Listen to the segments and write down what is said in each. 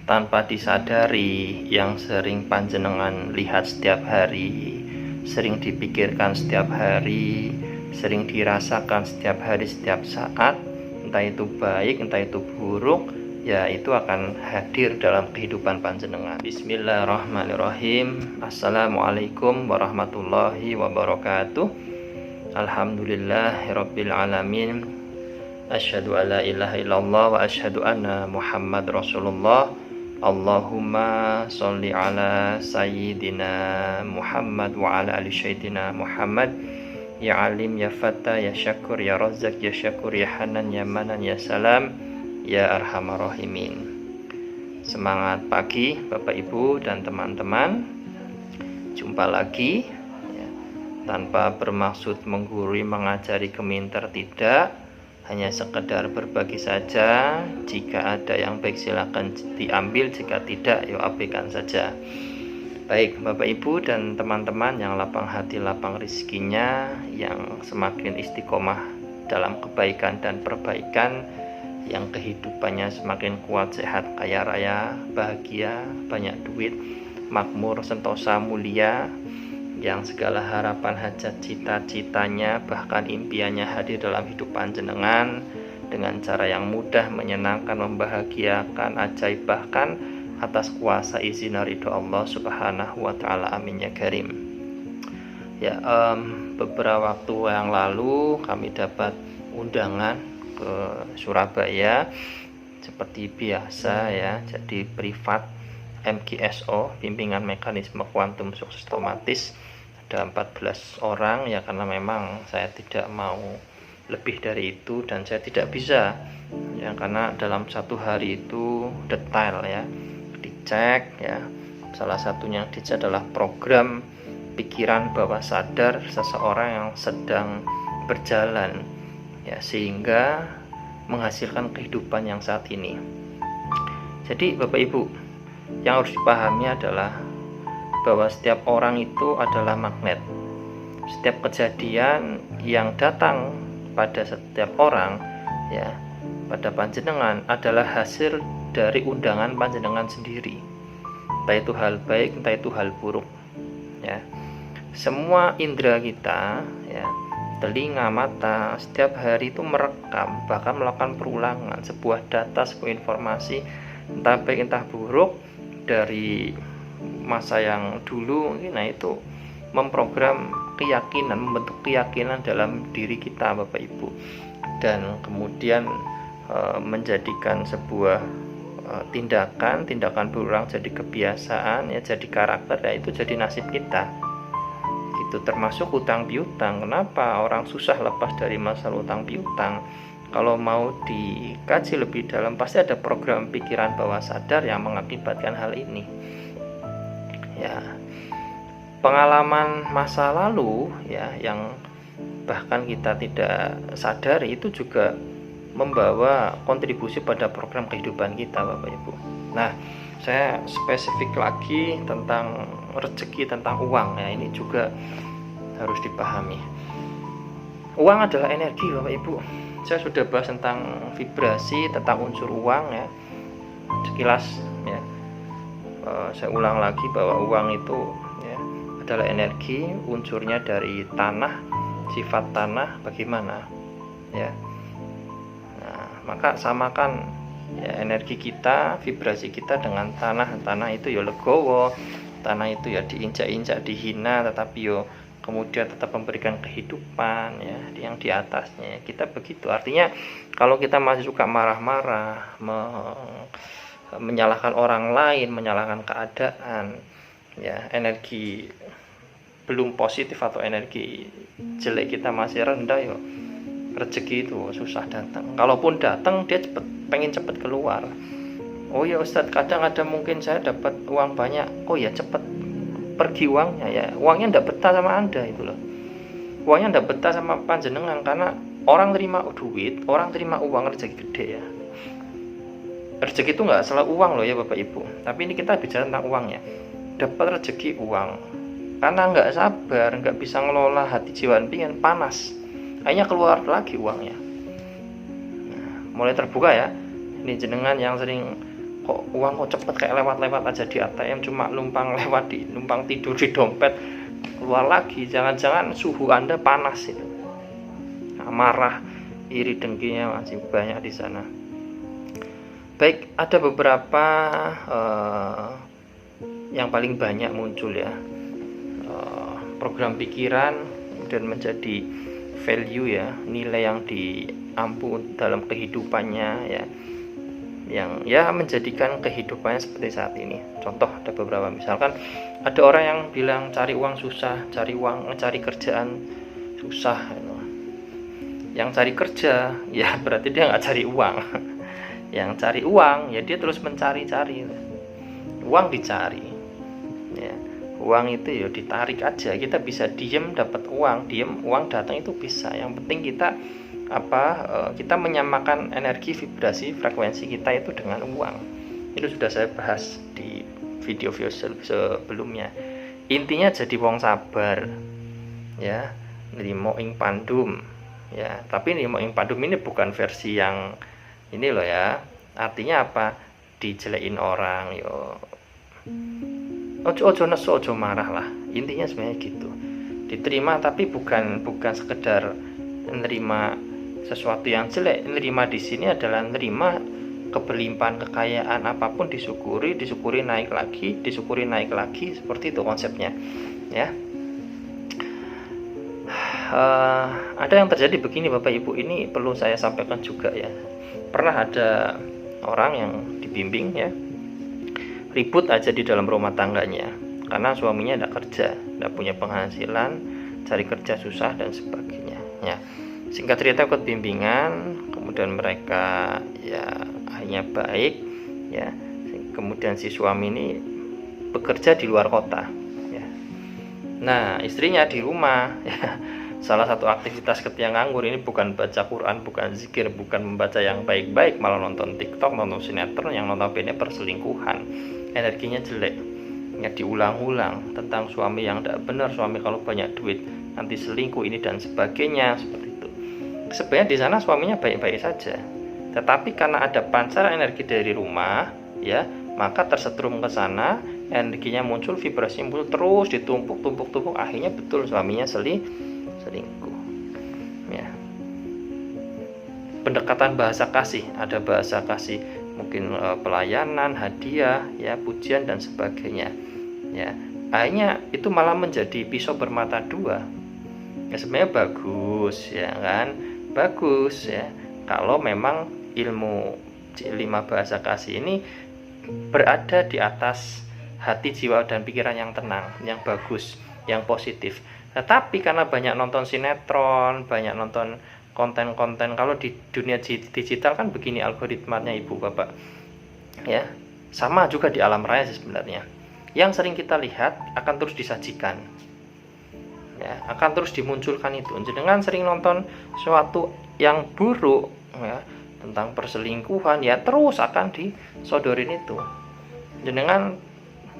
tanpa disadari yang sering panjenengan lihat setiap hari, sering dipikirkan setiap hari, sering dirasakan setiap hari, setiap saat, entah itu baik, entah itu buruk, ya itu akan hadir dalam kehidupan panjenengan. Bismillahirrahmanirrahim. Assalamualaikum warahmatullahi wabarakatuh. Alhamdulillahirabbil alamin. Asyhadu alla ilaha illallah wa asyhadu anna Muhammad Rasulullah. Allahumma sholli ala sayyidina Muhammad wa ala ali sayyidina Muhammad. Ya alim, ya fata, ya syakur, ya razak, ya syakur, ya hanan, ya manan, ya salam, ya arhamar rahimin. Semangat pagi Bapak Ibu dan teman-teman. Jumpa lagi ya, tanpa bermaksud menggurui, mengajari, keminter, tidak. Hanya sekedar berbagi saja. Jika ada yang baik silakan diambil, jika tidak ya abaikan saja. Baik Bapak Ibu dan teman-teman yang lapang hati, lapang rezekinya, yang semakin istiqomah dalam kebaikan dan perbaikan, yang kehidupannya semakin kuat, sehat, kaya raya, bahagia, banyak duit, makmur, sentosa, mulia, yang segala harapan, hajat, cita-citanya, bahkan impiannya hadir dalam hidup panjenengan dengan cara yang mudah, menyenangkan, membahagiakan, ajaib, bahkan atas kuasa izin ridho Allah Subhanahu wa taala. Amin ya karim. Ya, beberapa waktu yang lalu kami dapat undangan ke Surabaya seperti biasa ya, jadi privat MGSO, bimbingan mekanisme kuantum sukses otomatis. Ada 14 orang ya, karena memang saya tidak mau lebih dari itu dan saya tidak bisa ya, karena dalam satu hari itu detail ya, dicek ya. Salah satunya yang dicek adalah program pikiran bawah sadar seseorang yang sedang berjalan ya, sehingga menghasilkan kehidupan yang saat ini. Jadi Bapak Ibu, yang harus dipahami adalah bahwa setiap orang itu adalah magnet. Setiap kejadian yang datang pada setiap orang ya, pada panjenengan adalah hasil dari undangan panjenengan sendiri. Entah itu hal baik, entah itu hal buruk ya. Semua indera kita ya, telinga, mata, setiap hari itu merekam, bahkan melakukan perulangan sebuah data, sebuah informasi, entah baik entah buruk, dari masa yang dulu. Nah itu memprogram keyakinan, membentuk keyakinan dalam diri kita Bapak Ibu, dan kemudian menjadikan sebuah tindakan berulang jadi kebiasaan ya, jadi karakter ya, itu jadi nasib kita gitu. Termasuk hutang piutang. Kenapa orang susah lepas dari masalah hutang piutang? Kalau mau dikaji lebih dalam, pasti ada program pikiran bawah sadar yang mengakibatkan hal ini ya. Pengalaman masa lalu ya, yang bahkan kita tidak sadari, itu juga membawa kontribusi pada program kehidupan kita Bapak Ibu. Nah, saya spesifik lagi tentang rezeki, tentang uang ya, ini juga harus dipahami. Uang adalah energi Bapak Ibu. Saya sudah bahas tentang vibrasi, tentang unsur uang ya, sekilas ya. Saya ulang lagi bahwa uang itu ya adalah energi, unsurnya dari tanah, sifat tanah bagaimana ya. Nah, maka samakan ya energi kita, vibrasi kita dengan tanah. Tanah itu ya legowo, tanah itu ya diinjak-injak, dihina, tetapi yo kemudian tetap memberikan kehidupan ya, yang di atasnya. Kita begitu. Artinya kalau kita masih suka marah-marah, menyalahkan orang lain, menyalahkan keadaan ya, energi belum positif atau energi jelek kita masih rendah ya, rezeki itu susah datang. Kalaupun datang, dia pengen cepet keluar. Oh ya Ustadz, kadang ada mungkin saya dapat uang banyak, oh ya cepet pergi uangnya ya. Uangnya ndak betah sama Anda itu loh. Uangnya ndak betah sama panjenengan, karena orang terima duit, orang terima uang, rezeki gede ya. Rezeki itu nggak selalu uang loh ya Bapak Ibu, tapi ini kita bicara tentang uangnya. Dapat rezeki uang karena nggak sabar, nggak bisa ngelola hati jiwa, pengen panas, akhirnya keluar lagi uangnya. Nah, mulai terbuka ya. Ini jenengan yang sering kok uang kok cepet kayak lewat-lewat aja di ATM, cuma numpang lewat numpang tidur di dompet keluar lagi. Jangan-jangan suhu Anda panas itu, marah, iri, dengkinya masih banyak di sana. Baik, ada beberapa yang paling banyak muncul ya, program pikiran dan menjadi value ya, nilai yang diampu dalam kehidupannya ya, yang ya menjadikan kehidupannya seperti saat ini. Contoh ada beberapa, misalkan ada orang yang bilang cari uang susah, cari kerjaan susah. Yang cari kerja ya berarti dia nggak cari uang. Yang cari uang ya dia terus mencari-cari. Uang dicari ya, uang itu ya ditarik aja. Kita bisa diem dapat uang, diem uang datang, itu bisa. Yang penting kita kita menyamakan energi, vibrasi, frekuensi kita itu dengan uang. Itu sudah saya bahas di video-video sebelumnya. Intinya jadi wong sabar ya, nrimo ing pandum ya. Tapi nrimo ing pandum ini bukan versi yang ini loh ya. Artinya apa? Dijelekin orang yo, ojo nesu, ojo marah lah. Intinya sebenarnya gitu. Diterima, tapi bukan sekedar menerima sesuatu yang jelek. Nerima di sini adalah nerima keberlimpahan kekayaan apapun, disyukuri naik lagi, seperti itu konsepnya ya. Ada yang terjadi begini Bapak Ibu, ini perlu saya sampaikan juga ya. Pernah ada orang yang dibimbing ya, ribut aja di dalam rumah tangganya karena suaminya tidak kerja, tidak punya penghasilan, cari kerja susah dan sebagainya ya. Singkat cerita ikut bimbingan, kemudian mereka ya akhirnya baik ya. Kemudian si suami ini bekerja di luar kota ya. Nah, istrinya di rumah ya. Salah satu aktivitas ketika nganggur ini bukan baca Quran, bukan zikir, bukan membaca yang baik-baik, malah nonton TikTok, nonton sinetron yang notabene perselingkuhan. Energinya jelek ya, diulang-ulang tentang suami yang tidak benar, suami kalau banyak duit nanti selingkuh ini dan sebagainya, seperti itu. Sebenarnya di sana suaminya baik-baik saja, tetapi karena ada pancaran energi dari rumah ya, maka tersetrum ke sana, energinya muncul, vibrasinya muncul, terus ditumpuk, akhirnya betul suaminya selingkuh ya. Pendekatan bahasa kasih, ada bahasa kasih mungkin pelayanan, hadiah ya, pujian dan sebagainya ya. Akhirnya itu malah menjadi pisau bermata dua ya. Sebenarnya bagus ya kan, bagus ya kalau memang ilmu 5 bahasa kasih ini berada di atas hati, jiwa dan pikiran yang tenang, yang bagus, yang positif. Tetapi karena banyak nonton sinetron, banyak nonton konten-konten, kalau di dunia digital kan begini algoritmanya Ibu Bapak ya, sama juga di alam raya sebenarnya. Yang sering kita lihat akan terus disajikan ya, akan terus dimunculkan itu. Jenengan sering nonton sesuatu yang buruk ya, tentang perselingkuhan ya, terus akan disodorin itu. Jenengan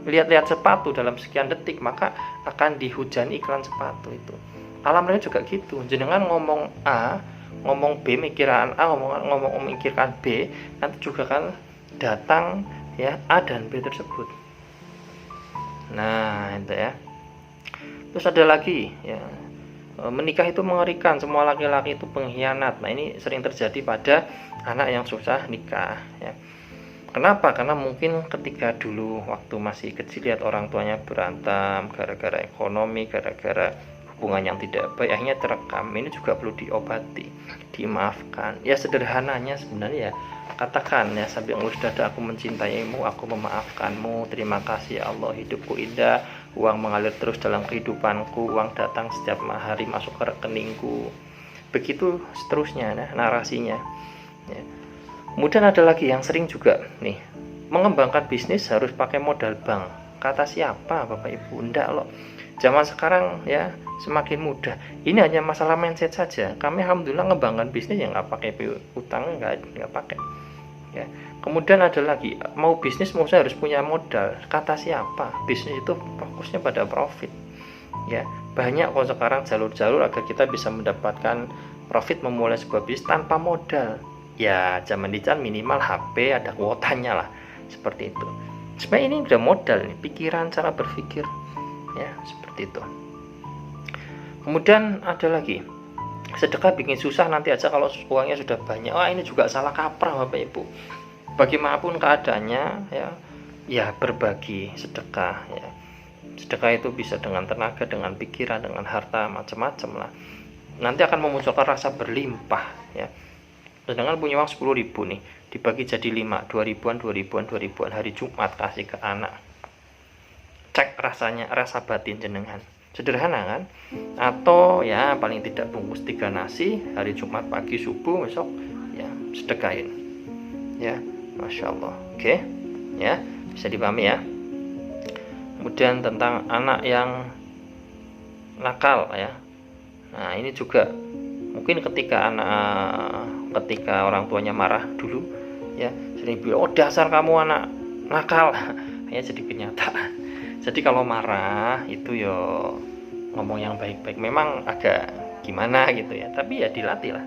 lihat-lihat sepatu dalam sekian detik, maka akan dihujani iklan sepatu itu. Alam raya juga gitu. Jenengan ngomong A, ngomong B, mikirkan A, ngomong mikirkan B, nanti juga kan datang ya A dan B tersebut. Nah, itu ya. Terus ada lagi ya, menikah itu mengerikan, semua laki-laki itu pengkhianat. Nah, ini sering terjadi pada anak yang susah nikah ya. Kenapa? Karena mungkin ketika dulu waktu masih kecil lihat orang tuanya berantem gara-gara ekonomi, gara-gara hubungan yang tidak baik, akhirnya terekam. Ini juga perlu diobati, dimaafkan. Ya sederhananya sebenarnya ya, katakan ya, sambil ngelus dada, aku mencintaimu, aku memaafkanmu, terima kasih ya Allah, hidupku indah, uang mengalir terus dalam kehidupanku, uang datang setiap hari masuk ke rekeningku. Begitu seterusnya nah, narasinya ya. Kemudian ada lagi yang sering juga nih, mengembangkan bisnis harus pakai modal bank. Kata siapa Bapak Ibu? Enggak loh. Zaman sekarang ya semakin mudah. Ini hanya masalah mindset saja. Kami alhamdulillah ngembangkan bisnis yang nggak pakai utang, nggak pakai. Ya. Kemudian ada lagi, mau bisnis mau saya harus punya modal. Kata siapa? Bisnis itu fokusnya pada profit. Ya, banyak kok sekarang jalur-jalur agar kita bisa mendapatkan profit memulai sebuah bisnis tanpa modal. Ya zaman dican minimal HP ada kuotanya lah, seperti itu. Sebenarnya ini udah modal nih, pikiran, cara berpikir, ya seperti itu. Kemudian ada lagi, sedekah bikin susah nanti aja kalau uangnya sudah banyak. Wah, ini juga salah kaprah Bapak Ibu. Bagaimanapun keadaannya, ya berbagi sedekah, ya. Sedekah itu bisa dengan tenaga, dengan pikiran, dengan harta, macam-macam lah. Nanti akan memunculkan rasa berlimpah, ya. Sedangkan punya uang 10.000 nih, dibagi jadi 5, 2.000-an hari Jumat kasih ke anak. Cek rasanya, rasa batin jenengan. Sederhana kan? Atau ya paling tidak bungkus 3 nasi hari Jumat pagi subuh besok, ya sedekahin. Ya, Masya Allah. Oke, ya bisa dipahami ya. Kemudian tentang anak yang nakal, ya. Nah ini juga mungkin ketika orang tuanya marah dulu, ya sering bilang, oh dasar kamu anak nakal, hanya jadi kenyataan. Jadi kalau marah itu ya ngomong yang baik-baik, memang agak gimana gitu ya, tapi ya dilatih lah.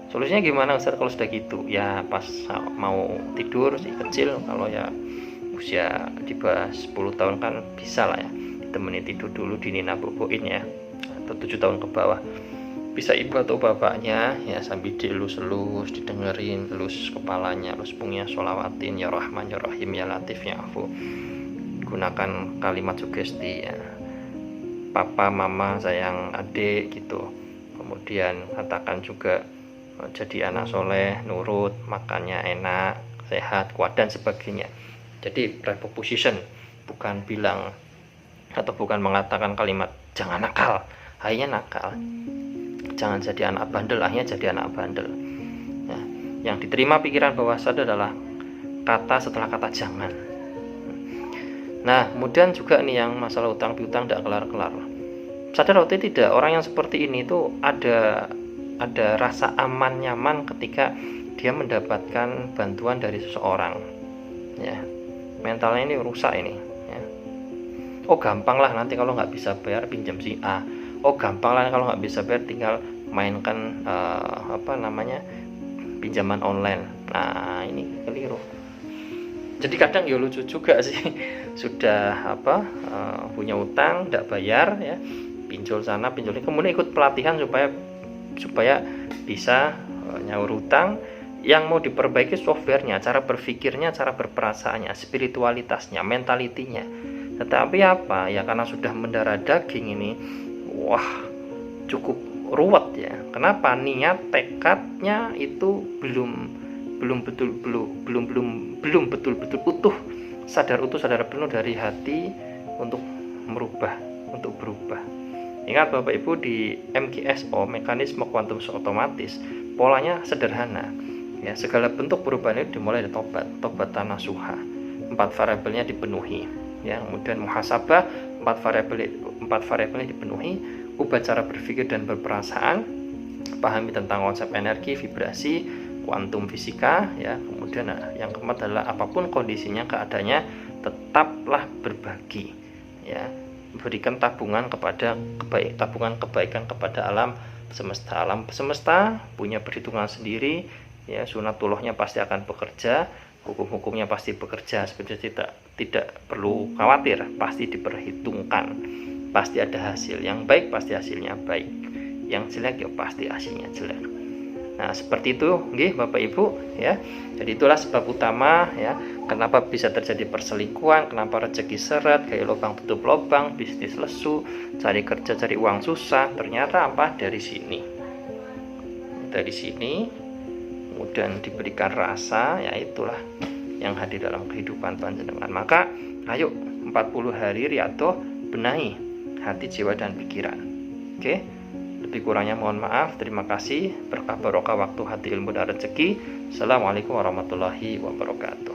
Solusinya gimana Ustaz kalau sudah gitu? Ya pas mau tidur si kecil, kalau ya usia di bawah 10 tahun kan bisa lah ya, ditemani tidur dulu, dinina boboin ya, atau 7 tahun ke bawah. Bisa ibu atau bapaknya ya sambil dielus-elus, didengerin, elus kepalanya, elus punggungnya, sholawatin ya Rahman ya Rahim ya Latif ya Afu. Gunakan kalimat sugesti ya, papa, mama, sayang, adik gitu. Kemudian katakan juga jadi anak soleh, nurut, makannya enak, sehat, kuat dan sebagainya. Jadi preposition, bukan bilang atau bukan mengatakan kalimat jangan nakal, akhirnya nakal. Jangan jadi anak bandel, akhirnya jadi anak bandel. Ya, yang diterima pikiran bawah sadar adalah kata setelah kata jangan. Nah, kemudian juga nih yang masalah utang piutang tidak kelar-kelar. Sadar atau tidak, orang yang seperti ini tuh ada rasa aman nyaman ketika dia mendapatkan bantuan dari seseorang. Ya, mentalnya ini rusak ini. Ya. Oh gampang lah nanti kalau nggak bisa bayar pinjam si A. Oh gampang lah kalau nggak bisa bayar tinggal mainkan pinjaman online. Nah ini keliru. Jadi kadang ya lucu juga sih, sudah punya utang tidak bayar ya, pinjol sana pinjol ini, kemudian ikut pelatihan supaya bisa nyaur hutang. Yang mau diperbaiki softwarenya, cara berpikirnya, cara berperasaannya, spiritualitasnya, mentalitinya. Tetapi apa ya, karena sudah mendarah daging ini, wah cukup ruwet ya. Kenapa? Niat tekadnya itu belum betul-betul utuh, sadar penuh dari hati untuk berubah. Ingat Bapak Ibu, di MKSO, mekanisme kuantum otomatis, polanya sederhana. Ya, segala bentuk perubahan itu dimulai dari tobat nasuha. 4 variabelnya dipenuhi. Ya, kemudian muhasabah, 4 variabelnya dipenuhi, ubah cara berpikir dan berperasaan, pahami tentang konsep energi, vibrasi, kuantum fisika, ya. Kemudian yang keempat adalah apapun kondisinya, keadaannya, tetaplah berbagi. Ya, berikan tabungan kebaikan kepada alam semesta. Alam semesta punya perhitungan sendiri, ya, sunatullahnya pasti akan bekerja, hukum-hukumnya pasti bekerja, seperti tidak perlu khawatir, pasti diperhitungkan, pasti ada hasil yang baik, pasti hasilnya baik, yang jelek ya pasti hasilnya jelek. Nah seperti itu nggih Bapak Ibu ya. Jadi itulah sebab utama ya kenapa bisa terjadi perselingkuhan, kenapa rezeki seret, kayak lubang tutup lubang, bisnis lesu, cari kerja cari uang susah. Ternyata apa? Dari sini kemudian diberikan rasa, ya itulah yang hadir dalam kehidupan panjenengan. Maka ayo 40 hari riyadhah, benahi hati, jiwa dan pikiran. Oke, lebih kurangnya mohon maaf. Terima kasih. Berkah barokah waktu, hati, ilmu dan rezeki. Assalamualaikum warahmatullahi wabarakatuh.